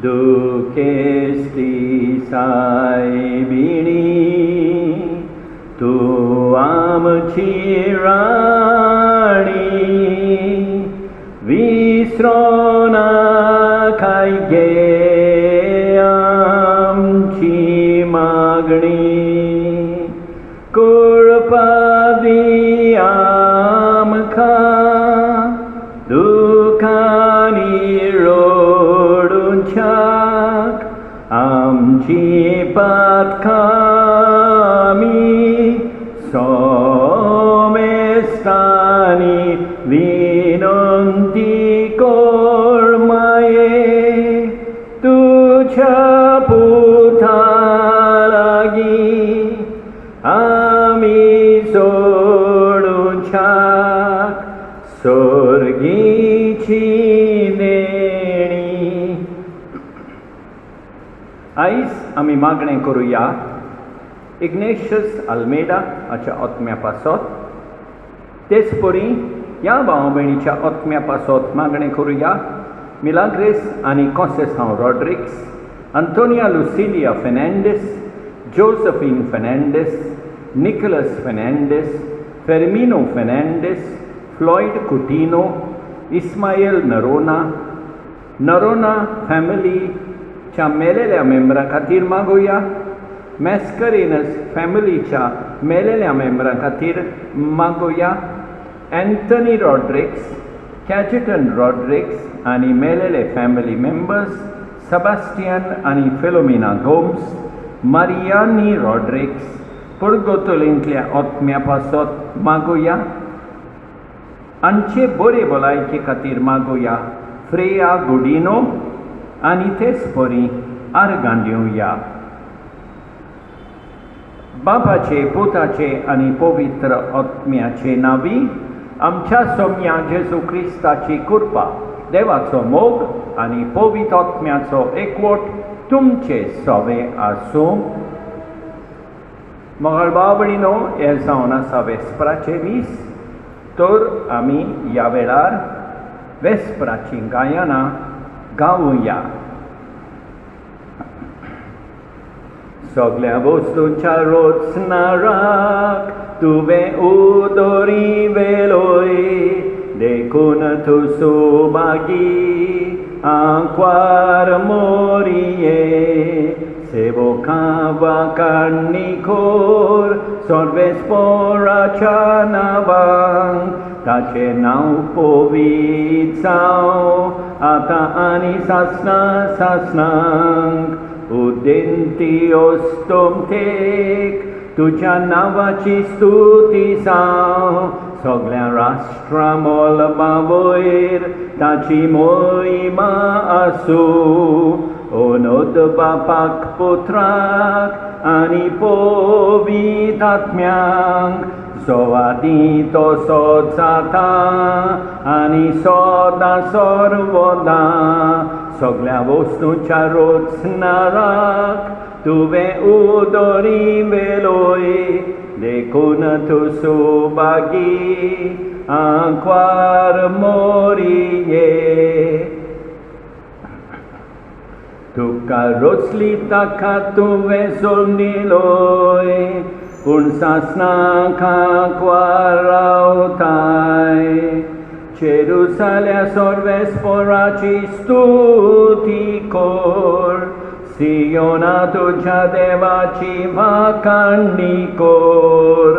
दुखेस्ती सायबिणी तू आमची राणी विसरोना काय गे आमची मागणी कृपा दी आमका दुखानी रोडून छाक आमची पातकामी सोमेस्तानी विनंती कोर माये तुझ्या पुतालागी आमी सोडून छाक स्वर्गीची देणी. आयज आमी मागणें करुया इग्नेशियस आल्मेडा हाच्या आत्म्या पासत. तेच परी ह्या भाव भयणीच्या आत्म्या पासत मागणें करुया मिलाग्रेस आनी कॉन्सेसांव रॉड्रिग्स, आंतोनिया लुसिलिया फेर्नांडीस, जोसेफीन फेर्नांडीस, निकोलस फेर्नांडीस, फेर्मिनो फेर्नांडीस, फ्लॉयड कुटिनो, इस्मायल नरोना फॅमिलीच्या मेलेल्या मेंबरां खातीर मागोया. मॅस्करेनस फॅमिलीच्या मेलेल्या मेंबरां खातीर मागोया. एंथनी रॉड्रिग्स, कॅजिटन रॉड्रिग्स आनी मेलेले फॅमिली मेंबर्स सेबास्टियन आनी फिलोमिना गोम्स, मारियानी रॉड्रिग्स पुर्गोतोलेंतल्या आत्म्या पासत मागोया. आमचे बरे भलायके खातीर मागोया फ्रेया गुडिनो आनी तेच परी आर्गां दिवया. बापाचे पुताचे आनी पवित्र आत्म्याचे नावी आमच्या सोम्या जेजू क्रिस्ताची कृपा, देवाचो मोग आनी पवित्र आत्म्याचो एकवट तुमचे सोवे आसूं. मोगाळ भाव भयणीनो, हे जावन आसा वेस्पराचे दीस, तर आमी ह्या वेळार वेस्पराची गायनां गावुया. सगळ्या वस्तूंच्या रोचनाराक तुवें उदोरी वेलोय, देखून तूं सुभागी आंकवार मोरये. सेवकां वाकाणणी खोर सर्वेस्पराच्या नांवान, ताचें नांव पवित्र जावं आतां आनी सासणांक. उदेंती ओस्तोमतेक तुज्या नांवाची स्तुती जावं, सगळ्या राष्ट्रां मोलमा वयर ताची महिमा आसूं. ओनोद बापाक पुत्राक आनी पवित्र आत्म्यांक, जो आदी तसोच जाता आनी सदां सर्वदां. सगळ्या वस्तूंच्या रोचनाराक तुवें उदोरी वेलोय, देखून तूं सुभागी आंकवार मोरये. तुका रोचली ताका तुवें सोडनिलोय, पूण सासणांक आंकवार रावताय. जेरुसाल्या सर्वेस्पराची स्तुती कोर, सियोना तुझ्या देवाची वाखाणणी कोर.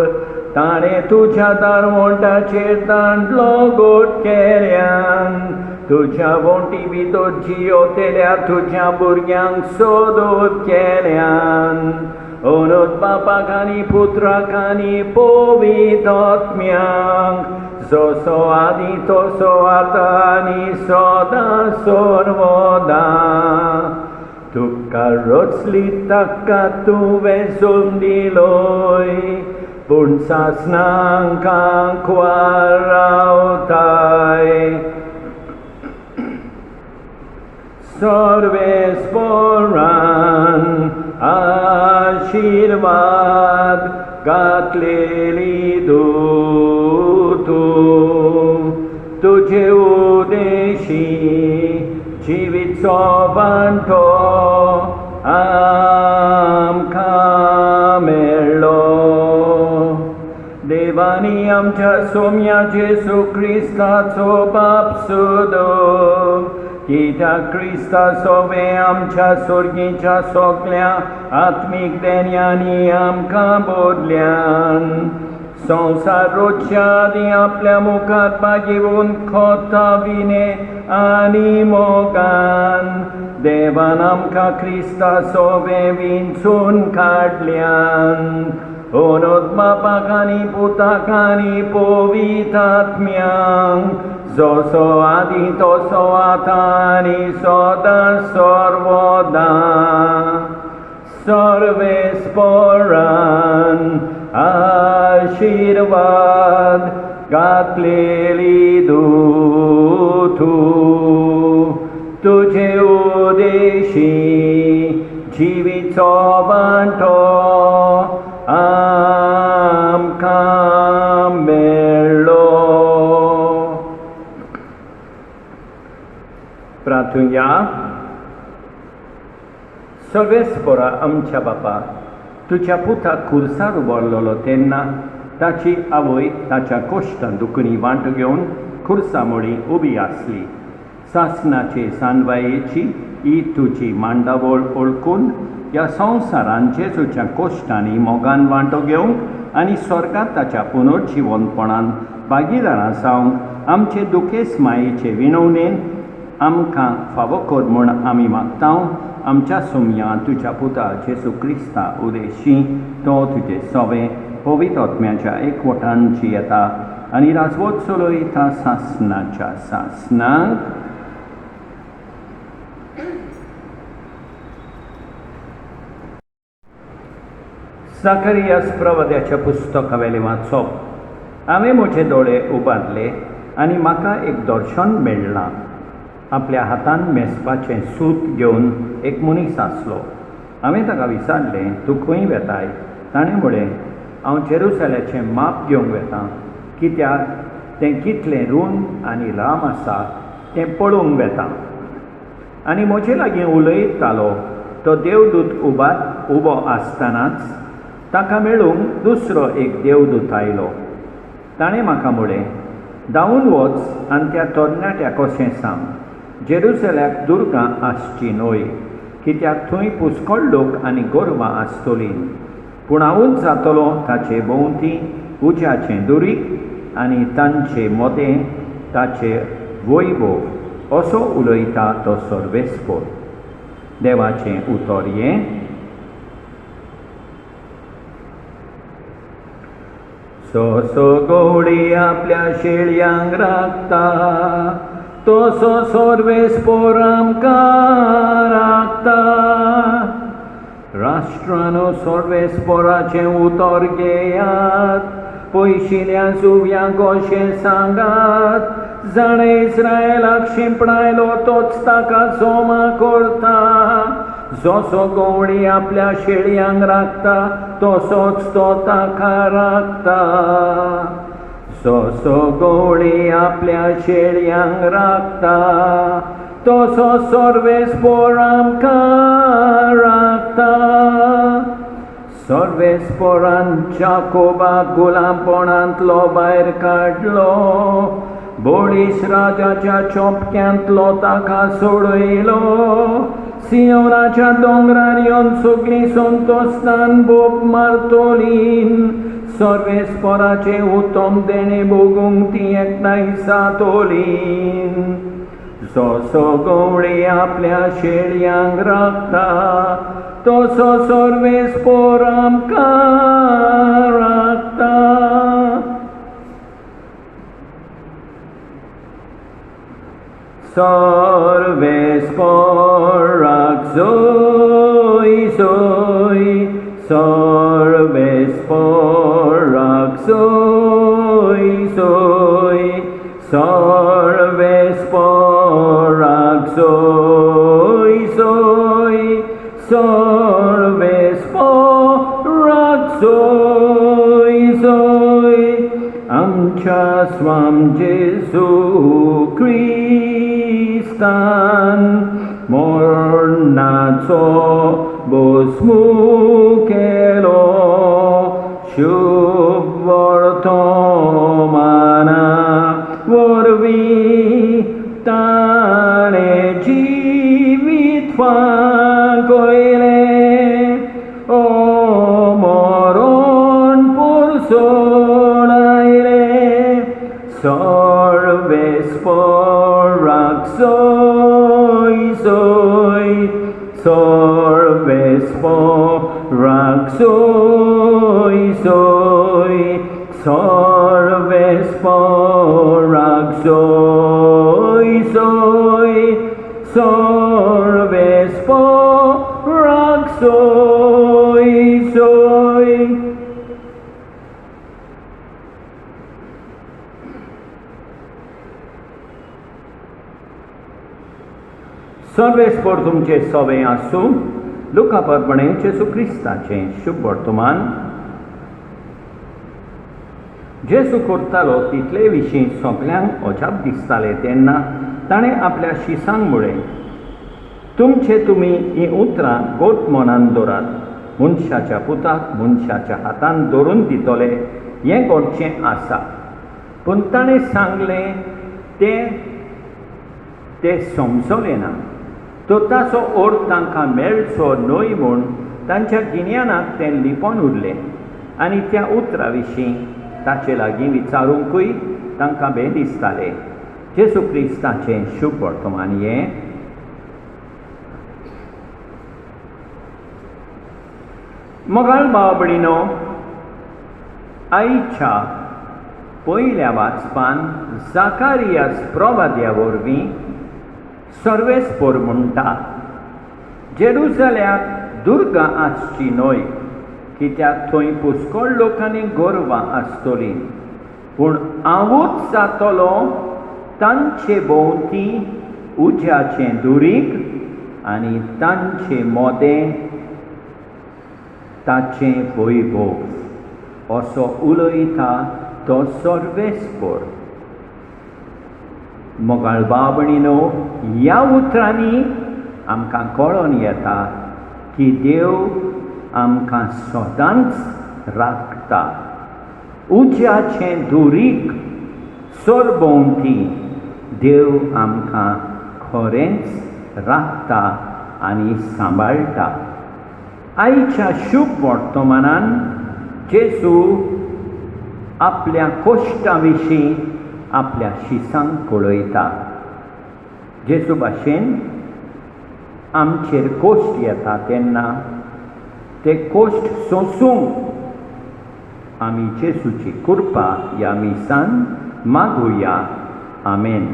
ताणें तुज्या दारवंटाचेर दांडलो गोट केल्यान, तुज्या वोंटी भितर जियोतेल्या तुज्या भुरग्यांक सोदोत केल्यान. ओनोद बापाक आनी पुत्राक आनी पवित्र आत्म्यांक, जसो आदी तसो आतां आनी सदां सर्वदां. तुका रोचली ताका तुवें सोडनिलोय, पूण सासणांक आंकवार रावताय. सर्वेस्परान आशीर्वाद घातलेली तूं, तुजे उदेशी जिवीचो वांटो आमकां मेळ्ळो. देवानी आमच्या सोम्या जेजू क्रिस्ताचो बाप सुदो, कित्याक क्रिस्ता सोबे आमच्या सोर्गीच्या सोगल्या आत्मीक देण्यांनी आमकां बोदल्यान. संवसार रोजच्या आदी आपल्या मुखार मागिवून खोता विने आनी मोगान देवान आमकां क्रिस्ता सोबे विंचून काडल्यान. ओनोद बापाक आनी पुताक आनी पवित्र आत्म्यांक, जसो आदी तसो आतां आनी सदां सर्वदा सर्वेस्परान आशीर्वाद घातलेली दूतू. तुजे उदेशी जिवीचो वांटो आमकां मेळ्ळो. प्रार्थुया. सर्वेस्परा आमच्या बापा, तुज्या पुताक खुर्सार उबरलेलो तेन्ना ताची आवय ताच्या कोश्टां दुखणी वांटो घेवन खुर्सा मोडी उबी आसली. सासणाचे सानबायेची ही तुजी मांडावळ ओळखून ह्या संवसारान जेजूच्या कोश्टांनी मोगान वांटो घेवंक आनी स्वर्गांत ताच्या पुनर्जिवनपणान भागीदारां जावंक आमचे दुखेस मायेचे विनवणेन आमकां फावो कर म्हूण आमी मागतां. आमच्या सोम्या तुज्या पुता जेजू क्रिस्ता उदेशी तो तुजे सोबे पवित्र आत्म्याच्या एकवटांची येता आनी राजवट चलयता सासणाच्या सासणाक. जकरियास प्रवाद्याच्या पुस्तकावेलें वाचप. हांवें म्हजे दोळे उबारले आनी म्हाका एक दर्शन मेळ्ळां. आपल्या हातान मेजपाचें सूत घेवन एक मनीस आसलो. हांवें ताका विचारलें, तूं खंय वेताय? ताणें म्हळें, हांव जेरुसलेमाचें माप घेवंक वेतां, कित्याक तें कितलें रूंद आनी लांब आसा तें पळोवंक वेतां. आनी म्हजे लागीं उलयतालो तो देवदूत उबो आसतनाच ताका मेळूंक दुसरो एक देवदूत आयलो. ताणें म्हाका म्हळें, धांवून वच आनी त्या तरणाट्याक अशें सांग, जेरुसल्याक दुर्गां आसची न्हय, कित्याक थंय पुष्कळ लोक आनी गोरवां आसतलीं. पूण हांवूच जातलो ताचे भोंवती उज्याचें दुरीग आनी तांचे मोदें ताचे वैभव, असो उलयता तो सर्वेस्पर. देवाचें उतर हें. सोसो गवळी आपल्या शेळयांक राखता, तसो सर्वेस्पर आमकां राखता. राष्ट्रानो सर्वेस्पराचें उतर घेयात, पयशिल्या जुव्यांक अशें सांगात, जाणें इस्रायेलाक शिंपणायलो तोच ताका जोमा करता. जसो गवळी आपल्या शेळयांक राखता तसोच तो ताका राखता. जसो गवळी आपल्या शेळयांक राखता तसो सर्वेस्पर आमकां राखता. सर्वेस्परान जाकोबाक गुलामपणांतलो भायर काडलो, बोडीस राजाच्या चोपक्यांतलो ताका सोडयलो. सियोनाच्या दोंगरार येवन सगळीं संतोस्तान बोप मारतलीं. सर्वेस्पराचे उत्तम देणे भोगूंक ती एकठांय जातलीं. जसो गवळी आपल्या शेळयांक राखता तसो सर्वेस्पर आमकां राखता. सर्वेस्पराक जोय जोय, सर्वेस्पराक जोय जोय, सर्वेस्पराक जोय जोय, सर्वेस्पराक जोय जोय. आमच्या स्वाम Jesu Christan मोर्नाचो भस्मू केलो शुभ वर्तमाना वरवीं ताणें जिवीत फांकयलें ओ मरण परसोडायलें सर्वेस्पराक सोय सोय सर्वेस्पराक सोय सोय सर्वेस्पराक सोय सोय सर्वेस्पराक सोय सोय. सर्वेस्पर तुमचे सवे आसूं. लुका प्रमाणे जेसू क्रिस्ताचें शुभ वर्तमान. जेसू करतालो तितले विशीं सगल्यांक अजाप दिसतालें तेन्ना ताणें आपल्या शिसांक म्हळें, तुमी हीं उतरां गोट मनान दवरात. मनशाच्या पुताक मनशाच्या हातान धरून दितले हें घडचें आसा. पूण ताणें सांगलें तें समजलें ना. तो ताचो अर्थ तांकां मेळचो न्हय म्हूण तांच्या गिन्यानाक तें लिपोन उरलें आनी त्या उतरा विशीं ताचे लागीं विचारूंकूय तांकां बें दिसतालें. जेसू क्रिस्ताचें शुभ वर्तमान हें. मोगाळ भाव भयणीनो, आयच्या पयल्या वाचपान जाकारियास प्रवाद्या वरवीं सर्वेस्पर म्हणटा, जेरुसल्याक दुर्गा आसची न्हय, कित्याक थंय पुष्कळ लोकांनी गोरवां आसतलीं, पूण हांवूच जातलो तांचे भोंवती उज्याचें दुरीग आनी तांचे मोदें ताचें वैभव. असो उलयता तो सर्वेस्पर. मोगाळ भाव भयणीनो, ह्या उतरांनी आमकां कळोन येता की देव आमकां सदांच राखता. उज्याचें दुरीग सरभोंवती देव आमकां खरेंच राखता आनी सांबाळटा. आयच्या शुभ वर्तमानान जेसू आपल्या कोश्टा विशीं आपल्या शिसांक कळयता. जेसू भाशेन आमचेर कोश्ट येता तेन्ना ते कोश्ट सोंसूंक आमी जेसूची कृपा ह्या मिसान मागुया. आमेन.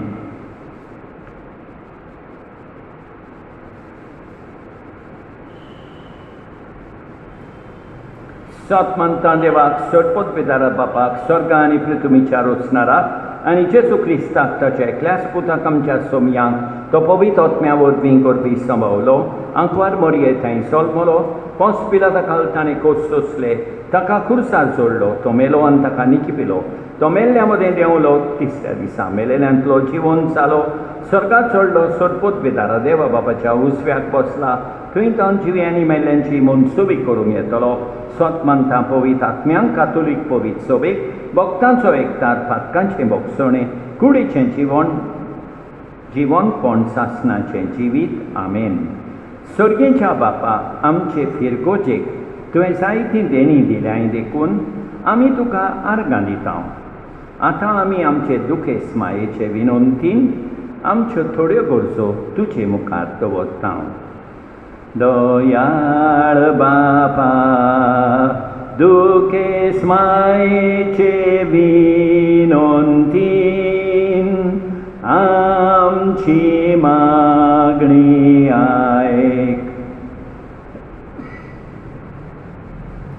सत म्हणटा देवाक, सटपट पितारा बापाक, स्वर्ग आनी पृथ्वीच्या रचणाराक आनी जेसू क्रिस्ताक ताच्या एकल्याच पुताक आमच्या सोमयांक तो पवित्र आत्म्या वरवीं करपी सांबाळलो. आंकवार मरये थंय सोलमलो, पोंस पिलाता ताणें कोस सोंसले, ताका खुर्सार जोडलो, तो मेलो आनी ताका निखिपिलो. तो मेल्ल्या मदें देंवलो, तिसऱ्या दिसा मेलेल्यांतलो जिवन जालो, स्वर्गात चडलो, सटपट पितारा देवा बापाच्या उजव्याक बसला. थंय तो जिवी आनी मेल्ल्यांची मनसुबी करूंक येतलो. सत मानता पवित्र आत्म्यांक कातोलीक पवित्र सभेक, भक्तांचो एकठार, पातकांचें भोगसणें, कुडीचें जिवनपण सासणाचें जिवीत. आमेन. सर्गेच्या बापा, आमचे फिरगोजेक तुवें जायतीं देणी दिल्याय देखून आमी तुका आर्गां दिता. आतां आमी आमचे दुखेस मायेचे विनंतीन आमच्यो थोड्यो गरजो तुजे मुखार दवरता. दयाळ बापा, दुखेस मायेचे विनंतीन आमची मागणी आयक.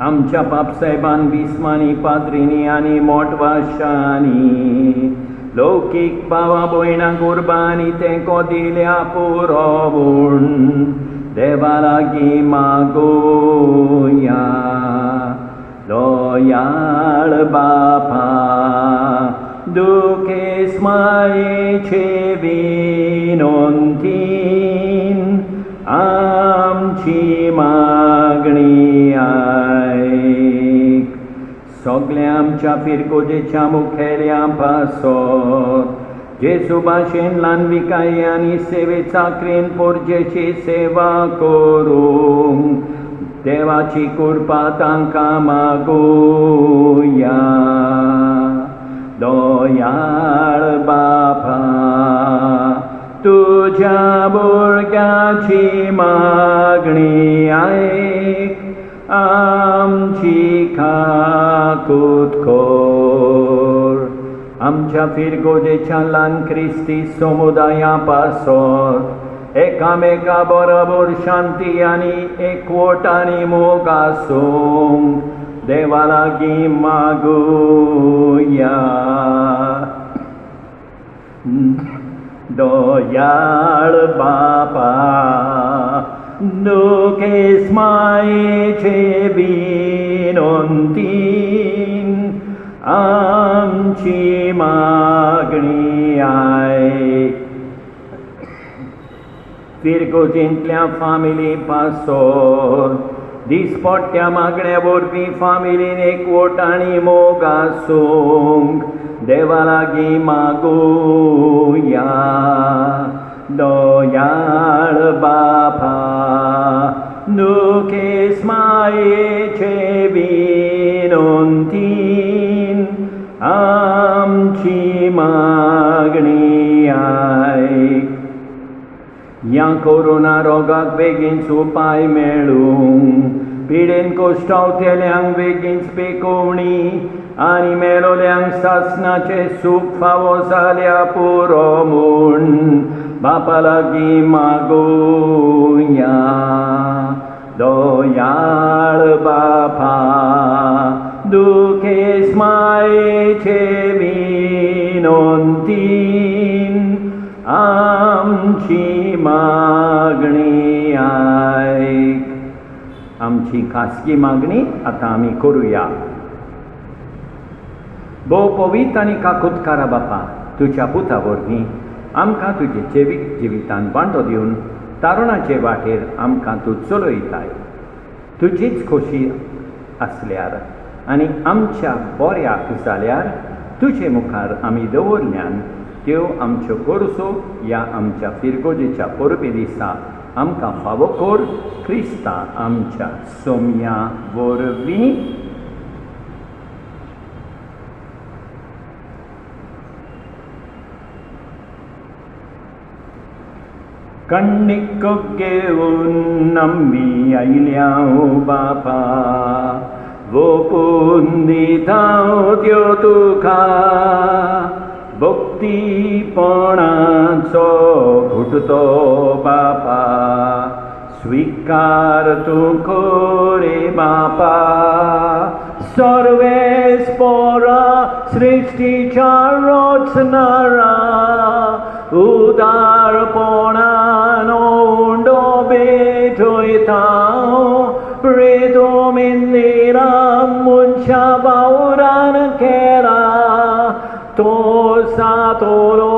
आमच्या बापसाहेबान बिस्मानी पाद्रिनी आनी मोठवाशांनी लौकीक भावा भयणां कुर्बानी तेंको दिल्या पुरोवून देवा लागीं मागोया. दयाळ बापा, duces maece vinontin, आमची मागणी ऐक. सगळ्या आमच्या फिरकोजेच्या मुखेल्या पासत जेसू भाशेन ल्हानविकाये आनी सेवे चाकरेन पोरजेची सेवा करूंक देवाची कृपा तांकां मागुया. दयाळ बापा, तुझ्या भुरग्याची मागणी ऐक, आमची काकूट कर. आमच्या फिरगोजेच्या ल्हान क्रिस्ती समुदाया पासत एकामेका बरोबर शांती आनी एकवटांनी मोग आसूंक देवा लागीं मागुया. दयाळ बापा, दुखेस मायेचे विनंतीन आमची मागणी ऐक. फिरगोजेंतल्या फामिली पासत दिसपट्ट्या मागण्या वरवीं फामिलीन एकवटांनी मोग आसूंक देवा लागीं मागुया. दयाळ बापा, दुखेस मायेचे विनंतीन आमची मागणी ऐक. ह्या कोरोना रोगाक बेगीनच उपाय मेळूंक पिडेन कोश्टावतेल्यांक बेगीनच पेकोवणी आनी मेलोल्यांक सासणाचें सूख फावो जाल्या पुरो म्हूण बापा लागीं मागुया. दयाळ बापा, दुखेस मायेचे विनंतीन आमची मागणी ऐक. आमची खासगी मागणी आतां आमी करुया. भोव पवित्र आनी काकुतकारा बापा, तुज्या पुता वरवीं आमकां तुजे जिवितांत वांटो दिवन तारुणाचे वाटेर आमकां तूं चलयताय. तुजीच खोशी आसल्यार आनी आमच्या बऱ्याक जाल्यार तुजे मुखार आमी दवरल्यान त्यो आमच्यो गोरसो ह्या आमच्या फिरगोजेच्या परबे दिसा आमकां फावो कर. क्रिस्ता आमच्या सोम्या वरवीं. कण्णीक घेवन आमी आयल्या बापा, वोपून दिता त्यो तुका भक्तीपणाचो घुटतो बापा. स्वीकार तूं करे बापा. सर्वेस्परा सृश्टीच्या रचणारा उदारपणान उंडो भेटयता प्रेदोमिल्लेला मनशा वावरान केला. तो सातोलो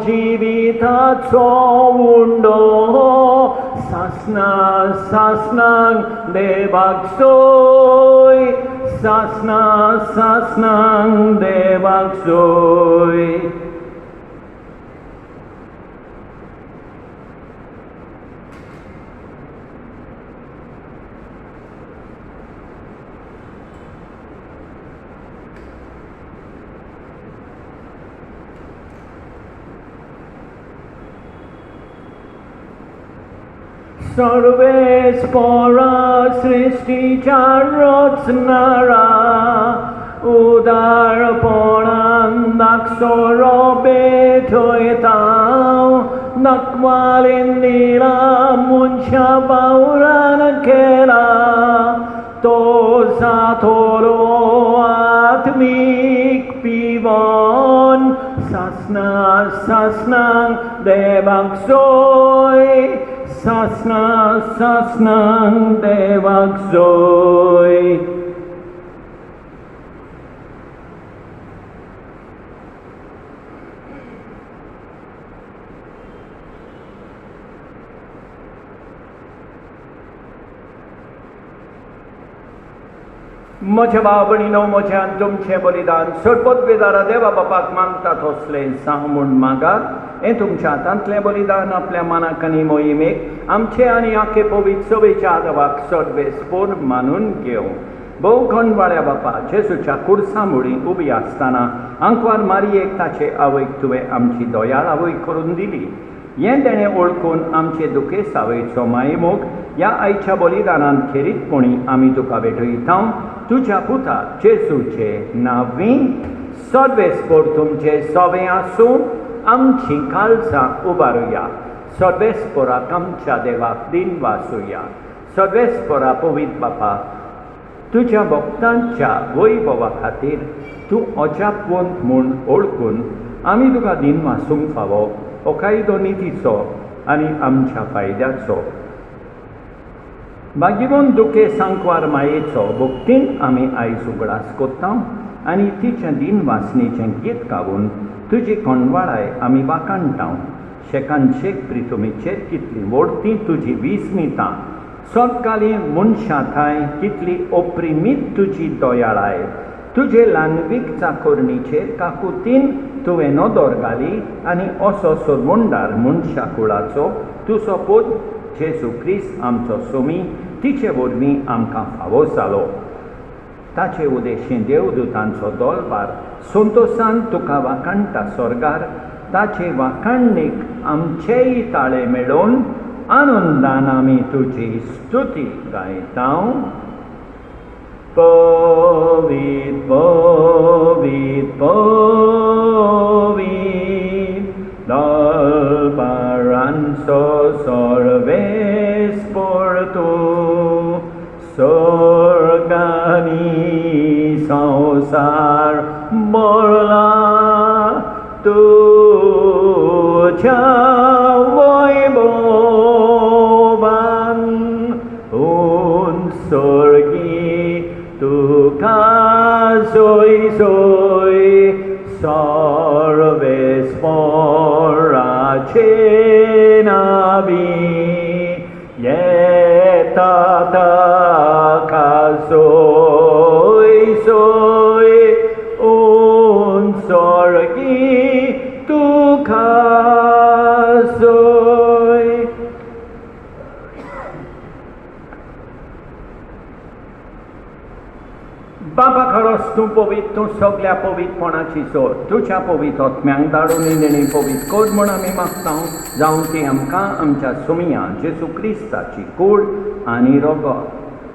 जिविताचो उंडो सासनाक देवाक सोय. सासनाक देवाक सोय. सर्वेस्परा सृष्टीच्या रचणारा उदारपणान दाक्षरो भेटयता नकवालिल्लीला मनशा वावरान केला. तो सातोलो आत्मीक पिवोन सासनाक देवाक सोय. सासनाक देवाक सोय. म्हज्या भाव भयणीनो, म्हज्यान तुमचें बलिदान सडपदवेदारा देवा बापाक मागता तसलें सांग म्हूण मागात. हें तुमच्या हातांतलें बलिदान आपल्या मनाक आनी मोहिमेक आमचे आनी आखे पवित्र सभेच्या आदाराक सडवेसपोर मानून घेवं. भोव खणवाळ्या बापा, जेसूच्या कुर्सा मुळी उबी आसतना आंकवार मारयेक ताचे आवयक तुवें आमची दोयाळ आवय करून दिली. हें तेणें ओळखून आमचे दुखेस आवयचो मायमोग ह्या आयच्या बलिदानांत खेरीतपणी आमी तुका भेटयता. तुज्या पुता जेसूचे नांवी सडवेसपोर तुमचे सवें आसूं. आमची काळजां उबारुया. सडवेसपोराक आमच्या देवाक दिन वासुया. सडवेसपोरा पवित्र बापा, तुज्या भक्तांच्या वैभवा खातीर तूं अजापवंत म्हूण ओळखून आमी तुका दिन वासूंक फावो. हो कायदो नितीचो आनी आमच्या फायद्याचो. भाग्यवंत दुखे सांकवार मायेचो भक्तीन आमी आयज उगडास कोत्ता आनी तिचें दिन वासणेचें गीत गावून तुजी कोणवाळाय आमी वाखाणटा. शेकांचेक प्रितुमेचेर कितली व्हड तुजी विस्मितां. सोबकाली मनशांथाय कितली ओप्रिमीत तुजी दोयाळाय. तुजे ल्हानवीक चाकोरणीचेर काकुतीन तुवें नदर घाली आनी असो सोरवंडार मनशा कुळाचो तुजो पूत जेसू क्रिस्त आमचो सोमी तिचे वरवीं आमकां फावो जालो. ताचे उदेशीं देवदूतांचो दळबार संतोशान तुका वाखाणटा स्वर्गार. ताचे वाखाणणेक आमचेय ताळे मेळोवन आनंदान आमी तुजी स्तुती गायता. पवित्र पवित्र पवित्र दळबारांचो सर्वेस्पोर तूं. स्वर्गानी संवसार भरला तुज्या वैभवान. सर्गी तुका सोय सोय सर्वेस्पोराचे नावी. येता ताका सोय सोय सर्गी तुका सोय. बाबा खरोच तूं पवित्र, तूं सगळ्या पवित्रपणाची सोर. तुज्या पवित्र आत्म्यांक धाडून निणेणी पवित्र कर म्हूण आमी मागता. जावं ती आमकां आमच्या सुमिया जेसू क्रिस्ताची कूड आनी रोगोत.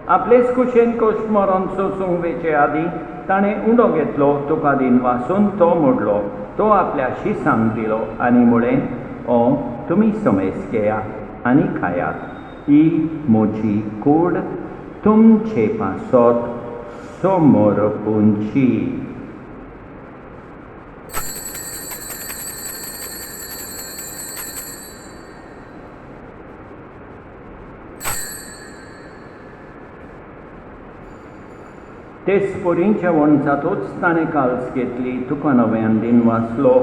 आपलेच कुशेन कश्ट मरण सोसूंक वेचे आदीं ताणें उंडो घेतलो. तुका दिन वासून तो मोडलो. तो आपल्या शिसांक दिलो आनी म्हळें, ओ तुमी समेस घेयात आनी खायात. ही म्हजी कूड तुमचे पासत समर्पूंची. तेस्पोरींच्या वणजातूच ताणें काल्स घेतली. तुका नव्यान दिन वाचलो.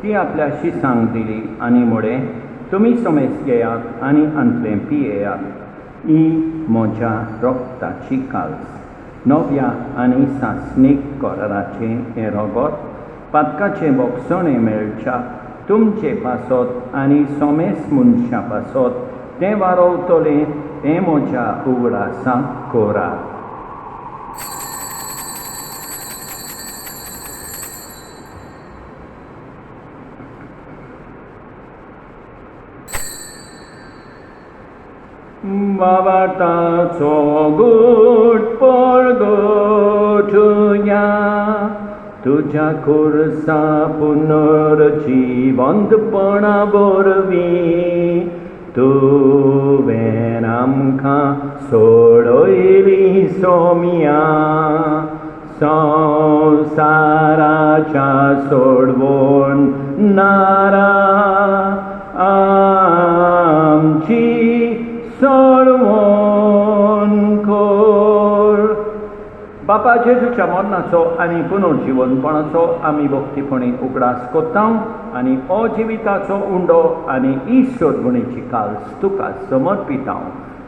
ती आपल्या शिसांक दिली आनी म्हळें, तुमी समेस घेयात आनी अंतलें पियेयात. ही म्हज्या रोगताची काल्स. नव्या आनी सासणीक कराराचें हें रोगोत पातकाचे बोगसणे मेळच्या तुमचे पासत आनी सोमेस मनशा पासत तें वारोवतलें हें म्हज्या उगडासाक कोरात. वावरताचो गूट परगोठुया. तुज्या खुर्सा पुनर्जिवंतपणा वरवीं तुवें आमकां सोडयली सोमिया. संवसाराच्या सोडवण नारा आमची सोडवण कोर. बापा जेजूच्या मरणाचो आनी पुनर्जिवनपणाचो आमी भक्तीपणी उगडास कोत्ता आनी अजिविताचो उंडो आनी ईश्वर गुणेची काल्स तुका समर्पिता.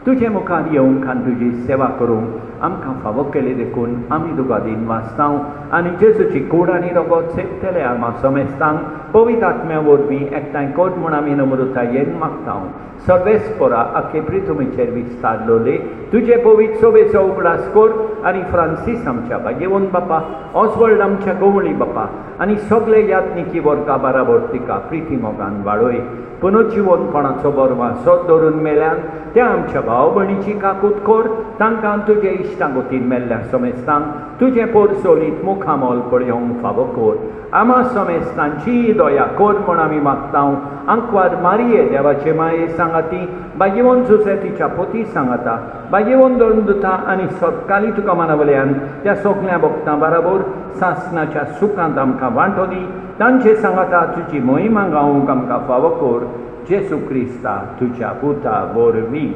तुजे मुखार येवंक आनी तुजी सेवा करूंक आमकां फावो केली देखून आमी तुका दिन वाचतां आनी जेजूची कूड आनी रगत सेवतले आमा समेस्तांक पवित्र आत्म्या वरवीं एकठांय कर म्हूण आमी नम्रतायेन मागतां. सर्वेस्परा आख्खे पृथ्वीचेर विस्तारलोले तुजे पवित्र सोबेचो उगडास कर आनी फ्रांसीस आमच्या भाग्यवन बापा, ऑस्वल्ड आमच्या गवळी बापा आनी सगळे यात्निकी वर्गा बराबर तिका प्रिती मोगान वाडय. पुनर्जीवनपणाचो बरवा सोद धरून मेल्यान त्या आमच्या भाव भयणीची काकूट कर. तांकां तुजे इश्टागतीन मेल्ल्या समेस्तांक तुजे पोरसोलीत मुखामोल पळयोवंक फावो कर. आमा समेस्तांची दया कर म्हूण आमी मागतां. आंकवार मारये देवाचे माये सांगाती, भाग्यवन सुसेतीच्या पोती सांगाता, भाग्यवन दोंदुता आनी सतकाली तुका मानवल्यान त्या सगळ्या भक्तां बराबर सासणाच्या सुखांत आमकां वांटो दी. तांचे सांगाता तुजी मोहिमा गावूंक आमकां फावो कर. जेसू क्रिस्ता तुज्या पुता वरवीं.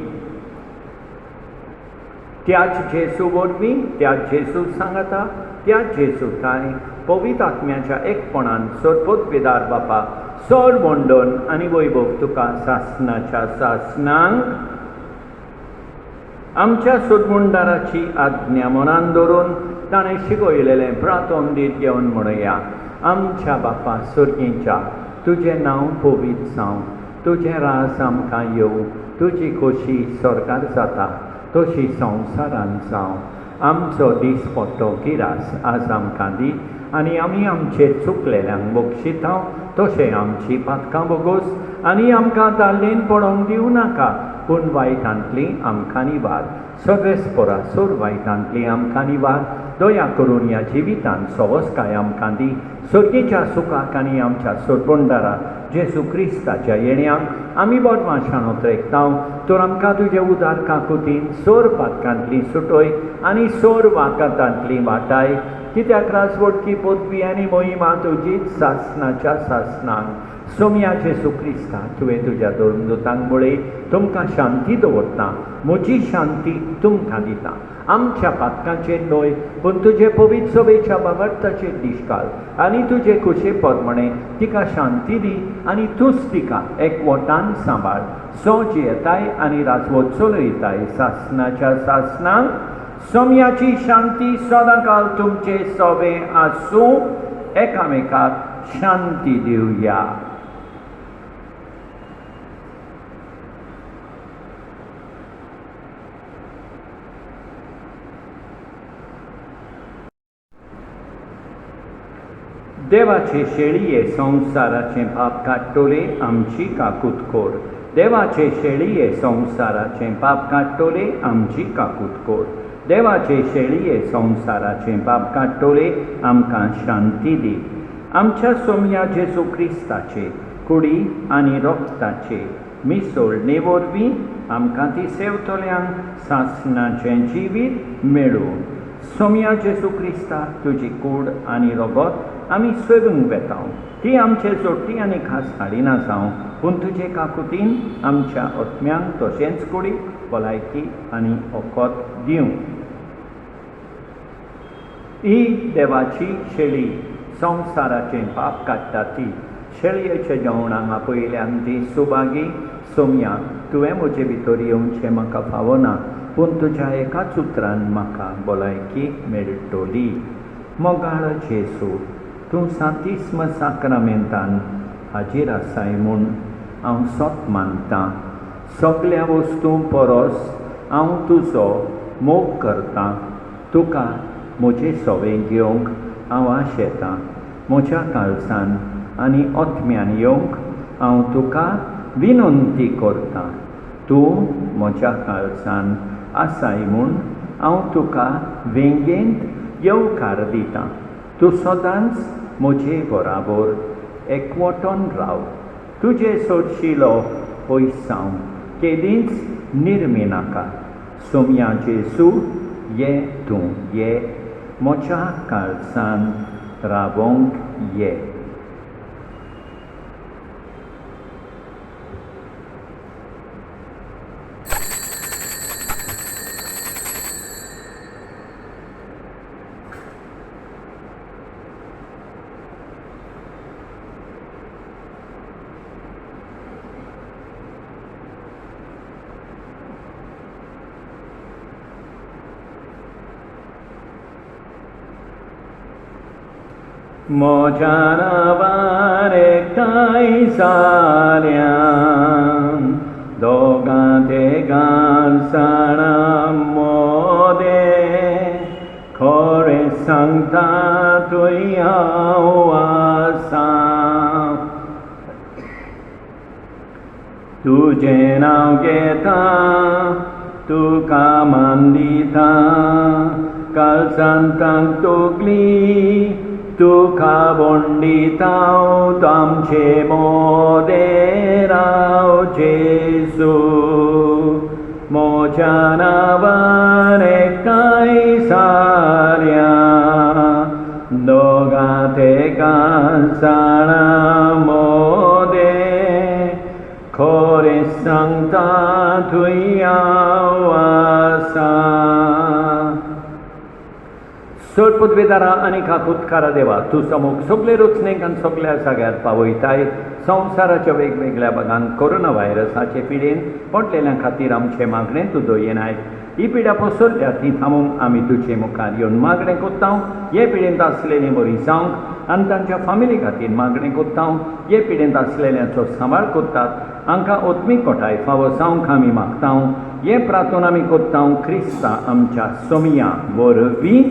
त्याच जेसू वरवीं, त्याच जेसू सांगाता, त्याच जेसू ताय पवित्र आत्म्याच्या एकपणान सरपोतवेदार बापा सर वंडन आनी वैभव तुका सासणाच्या सासणांक आमच्या सोदमुंडाराची आज्ञा मनान दवरून ताणें शिकयलेलें प्रार्थोन दीत घेवन म्हणया. आमच्या बापा सर्गीच्या तुजें नांव पवित्र जावं, तुजें रास आमकां येवं, तुजी खोशी स्वर्गार जाता तशी संवसारांत जावं. आमचो दीस पडटो गिरास आज आमकां दी आनी आमी आमचे चुकलेल्यांक बक्षितां तशें आमची पातकां बोगोस आनी आमकां दाल्लेन पडोवंक दिवं नाका पूण वायटांतली आमकां निवार. सर्वेस्परा सोर वायटांतली आमकां निवार. दया करून ह्या जिवितांत सवस्काय आमकां दी. सर्गेच्या सुखाक आनी आमच्या सोडबंडारा जेसू क्रिस्ताच्या येण्याक आमी बोडवां शाणोत रेखतांव. तर आमकां तुजे उदार काकुतीन सोर पातकांतली सुटय आनी सोर वाकातांतली वाटाय. कित्याक रासवडकी पदवी आनी मोहिमा तुजीच सासणाच्या सासणांक. सोम्या जेसू क्रिस्ता तुवें तुज्या दोरदूतांक म्हळें तुमकां शांती दवरता, म्हजी शांती तुमकां दिता. आमच्या पातकांचेर न्हय पूण तुजे पवित्र सभेच्या वावरताचेर दिश्ट घाल आनी तुजे खुशे प्रमाणें तिका शांती दी आनी तूंच तिका एकवटान सांबाळ. सोज येताय आनी राजवट चलयताय सासणाच्या सासणांक. सोम्याची शांती सदांकाल तुमचे सोबे आसूं. एकामेकाक शांती दिवया. देवाचे शेळये संवसाराचें पाप काडटोले आमची काकूट कर. देवाचे शेळये संवसाराचें पाप काडटोले आमची काकूट कर. देवाचे शेळये संवसाराचें पाप काडटोले आमकां शांती दी. आमच्या सोम्या जेसू क्रिस्ताचे कुडी आनी रोगताचे मिसळणे वरवीं आमकां ती सेवतल्यांक सासणाचें जिवीत मेळूं. सोम्या जेसू क्रिस्ता तुजी कूड आनी रगत आमी सोदूंक वेतांव. ती आमचे जोडटी आनी खास हाडिना जावं पूण तुजे काकुतीन आमच्या आत्म्यांक तशेंच कुडीक भलायकी आनी ओकोत दिवं. ही देवाची शेळी संवसाराचें पाप काडटा ती. शेळयेच्या जेवणाक आपयल्यान ती सुभागी. सोम्या तुवें म्हजे भितर येवचें म्हाका फावना पूण तुज्या एकाच उतरान म्हाका भलायकी मेळटली. मोगाळ जेसू तूं सांतिस्म साक्रामेंतान हाजीर आसाय म्हूण हांव सोत मानतां. सगळ्या वस्तू परस हांव तुजो मोग करतां. तुका म्हजे सोबे घेवंक हांव आशेतां. म्हज्या काळजान आनी ओतम्यान येवंक हांव तुका विनंती करतां. तूं म्हज्या काळजान आसाय म्हूण हांव तुका वेंगेंत येवकार दितां. तूं सदांच म्हजे बराबर एकवटोन राव. तुजे सोडशिलो पयस जावं केदींच निर्मी नाका. सोम्या जेसू ये तूं ये म्हज्या काळजान रावोंक ये. म्हज्या नांवार एकठांय साऱ्यां दोगां तेगां साणां मोदें खरें सांगता तुय हांव आसां. तुजें नांव घेतां तुका मान दितां कालसांतांक तोकली तुका बोंडितां आमचे मोदें राव जेजू. म्हज्या नांवार एकठांय साऱ्यां दोगां तेगां साणां मोदें खरें सांगता तुय हांव आसां. चड पदवेदारां आनी काकुतकारा देवा तूं समूक सगळे रचणेक आनी सगळ्या जाग्यार पावयताय. संवसाराच्या वेगवेगळ्या भागांत कोरोना व्हायरसाचे पिडेन पडलेल्या खातीर आमचें मागणें तूं दोयनाय. ही पिड्या पसरल्या ती थांबूंक आमी तुजे मुखार येवन मागणें कोत्तां. हे पिडेंत आसलेलीं बरी जावंक आनी तांच्या फामिली खातीर मागणें कोत्तां. हे पिडेंत आसलेल्यांचो सांबाळ कोत्तात हांकां ओत्मीक कोठाय फावो जावंक आमी मागतां. हे प्रार्थना आमी कोत्तां क्रिस्ता आमच्या सोमिया वरवीं.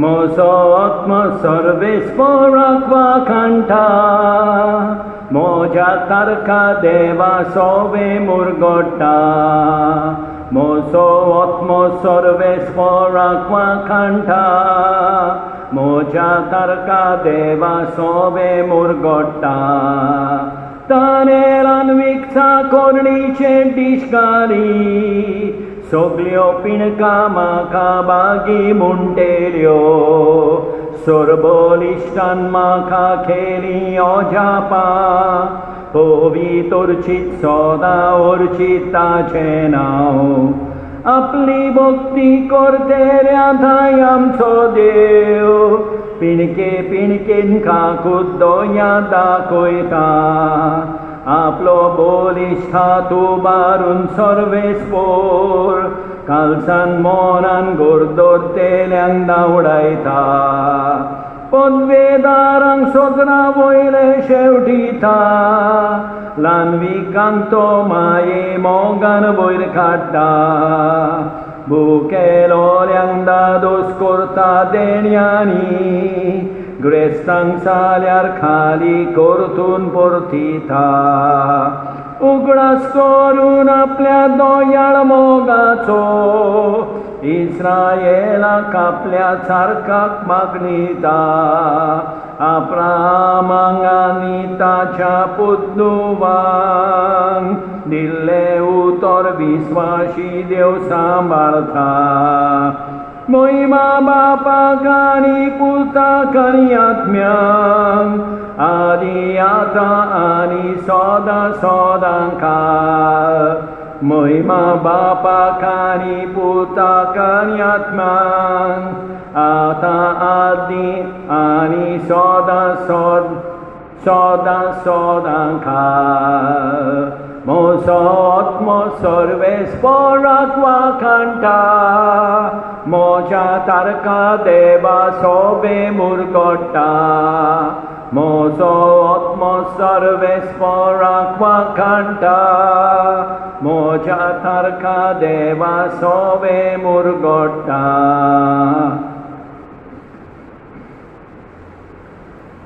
म्हजो आत्मा सर्वेस्पराक वाखाणटा म्हज्या तारका देवा सोवे मुरगोडटा. म्हजो आत्मा सर्वेस्पराक वाखाणटा म्हज्या तारका देवा सोवे मुरगोडटा. ताणें रानवीकचा कोरणीचे दिश्कारी सगल्यो पिणकां म्हाका बागी म्हणटेल्यो. सोरबोलिश्टान म्हाका खेली ओजापां पवित्रचित सदां ओर्चित ताचें नांव. आपली भक्ती करतेल्या थंय आमचो देव पिणके पिणकेन काकूत दोया दाखयता. आपलो बोलिश्ठ उबारून सर्वेस्पोर कालसान मोनान गोरदोरतेल्यांक धांवडायता. पदवेदारांक सोदरा वयले शेवटिता ल्हानविकांक तो माये मोगान वयर काडटा. भुकेलोल्यांक दादोस करता देण्यांनी ग्रेस्तांक जाल्यार खाली करतून परतिता. उगडास करून आपल्या दोयाळ मोगाचो इस्रायेलाक आपल्या सारकाक मागणिता. अब्राहामाक आनी ताच्या पुतनुवांक दिल्ले उतर विस्वासी देव सांबाळता. महिमा बापाक आनी पुताक आनी आत्म्यांक आदी आतां आनी सदां सदांच. महिमा बापाक आनी पुताक आनी आत्म्यांक आतां आदी आनी सदां सदांच. म्हजो आत्मा सर्वेस्पराक वाखाणटा म्हज्या तारका देवा सोबे मुरगोडटा. म्हजो आत्मा सर्वेस्पराक वाखाणटा, म्हज्या तारका देवा सोवे मुरगोडटा.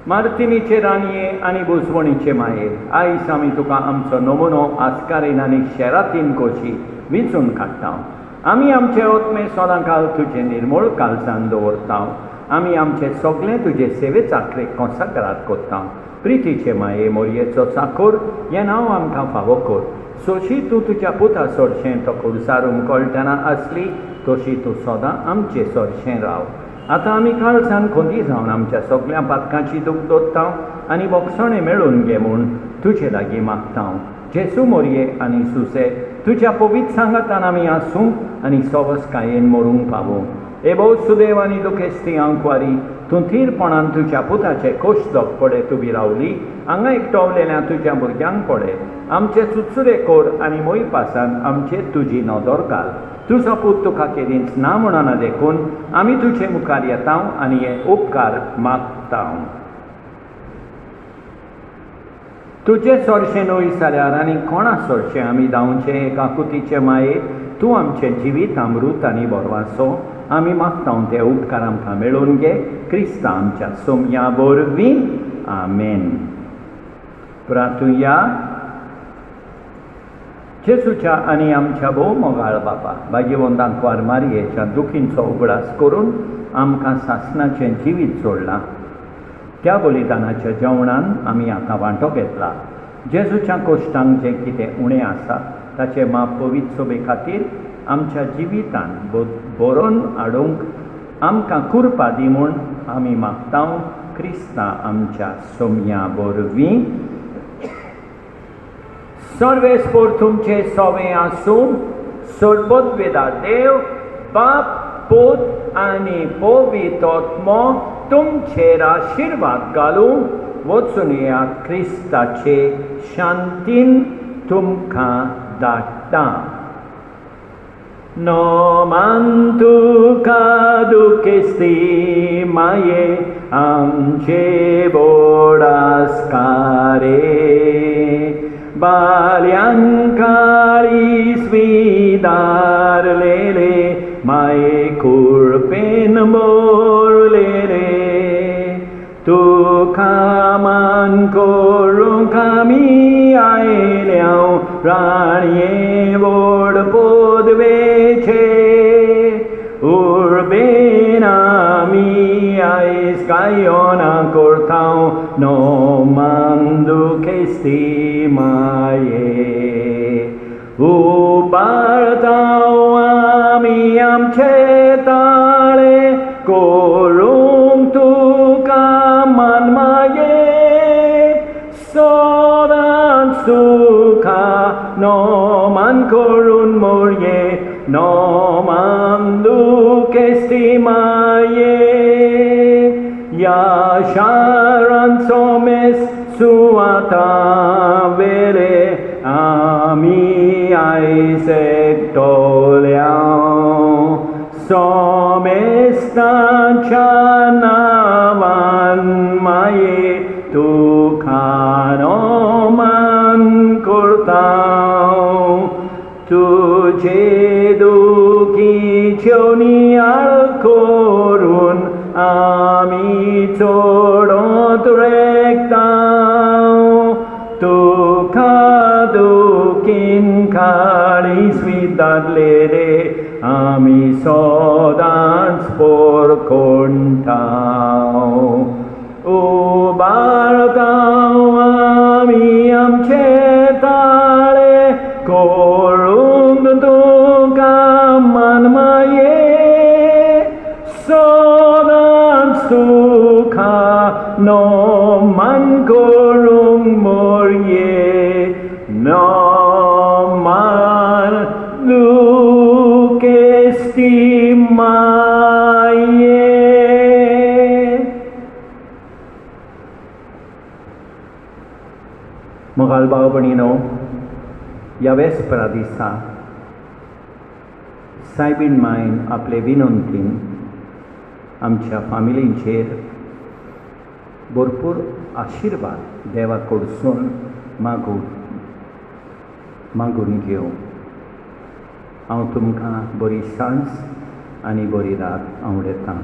मार्तिनीचे राणये आनी बुजवणीचे माये, आयज आमी तुका आमचो नमुनो आस्कारीन आनी शेरातीन कोशी विचून काडटा. आमी आमचे ओतमे सदांकाळ तुजे निर्मळ काळजान दवरता. आमी आमचे सगळे तुजे सेवे चाकरेक कोंसाग्रात कोत्ता. प्रितीचे माये, मोरयेचो चाकोर हें नांव आमकां फावो कर. सोशी तूं तुज्या पुता सोरशें तो खुर्सारूंक कळटना आसली, तशी तूं सदां आमचे सोरशें राव. आतां आमी काळजान खोंदी जावन आमच्या सगळ्या पातकांची दूख दोत्ता आनी बोगसणे मेळून घे म्हूण तुजे लागीं मागता. जेसू मोरये आनी सुसे, तुज्या पवित्र सांगातान आमी आसूं आनी सवस्कायेन मरूंक पावूं. एबो सुदेव आनी दुखेस्ती आंकवारी, तूं थीरपणान तुज्या पुताचे कोश्ट पडे तुबी रावली. हांगा एकटवलेल्या तुज्या भुरग्यांक पडे. आमचे सुसुरे कोर आनी मोई पासान आमचेर तुजी नदर घाल. तुजो पूत तुका केदींच ना म्हणना देखून आमी तुजे मुखार येता आनी हे उपकार मागता. तुजे सोरशें न्हय जाल्यार आनी कोणा सोरशें आमी दावचें. एकाकुतीचे माये, तूं आमचें जिवीत अमृत आनी बोरवासो आमी मागता ते उपकार आमकां मेळून घे. क्रिस्ता आमच्या सोमया वरवीं. आमेन. प्रार्थुया. जेसूच्या आनी आमच्या भोव मोगाळ बापा, भाग्यवंतांक वार मारयेच्या दुखींचो उगडास करून आमकां सासणाचें जिवीत जोडलां. त्या बलिदानाच्या जेवणान आमी आतां वांटो घेतला. जेजूच्या कोश्टांक जें कितें उणें आसा ताचें माप पवित्र सोबे खातीर आमच्या जिवितान बरोवन हाडूंक आमकां कुरपा दी म्हूण आमी मागता. क्रिस्ता आमच्या सोमया वरवीं. सर्वेस्पोर तुमचे सोवे आसूं. सर्वोद्वेदा देव बाप, पूत आनी पवित्र आत्मो तुमचेर आशिर्वाद घालूं. वचून येयात. क्रिस्ताचे शांतीन तुमकां धाडटा. नोमान तुका दुखेस्ती माये, आमचे बोडास्कारे. बाल्यांक काळीज विदारलेले, माये कुळपेन मोरलेले. तुका मान करूंक आमी आयल्याव, राणये व्हड पोदवेचे. उर्बेन आमी आयज गायोना करता, नोमान दुखेस्ती माये. उबारता आमी आमचे ताळे, करूंक तुका मान माये. सदांच तुका नोमान करून मोरये, नोमान दुखेस्ती माये. या शारान सोमेस सुवाता वेले, आमी आयज एकटोल्या. सोमेस्ताच्या नांवान माये, तुका नोमान करता. तुजे दुखीच्यो नियाळ करून आमी चोडोत रेखता. तुका दुखीन काळीज विदारलेले, आमी सदांच पोरकोणटा. उबारता आमी आमचे ताळे, करूंक तुका मान माये. सदांच तुका नोमान करूंक मोरये, नोमान दुखेस्ती माये. मोगाळ भाव भयणीनो, ह्या वेस्परा दिसा सायबीण मायन आपले विनंतीन आमच्या फामिलींचेर भरपूर आशिर्वाद देवा कडसून मागून घेवं. हांव तुमकां बरी सांज आनी बरी रात आवडटां.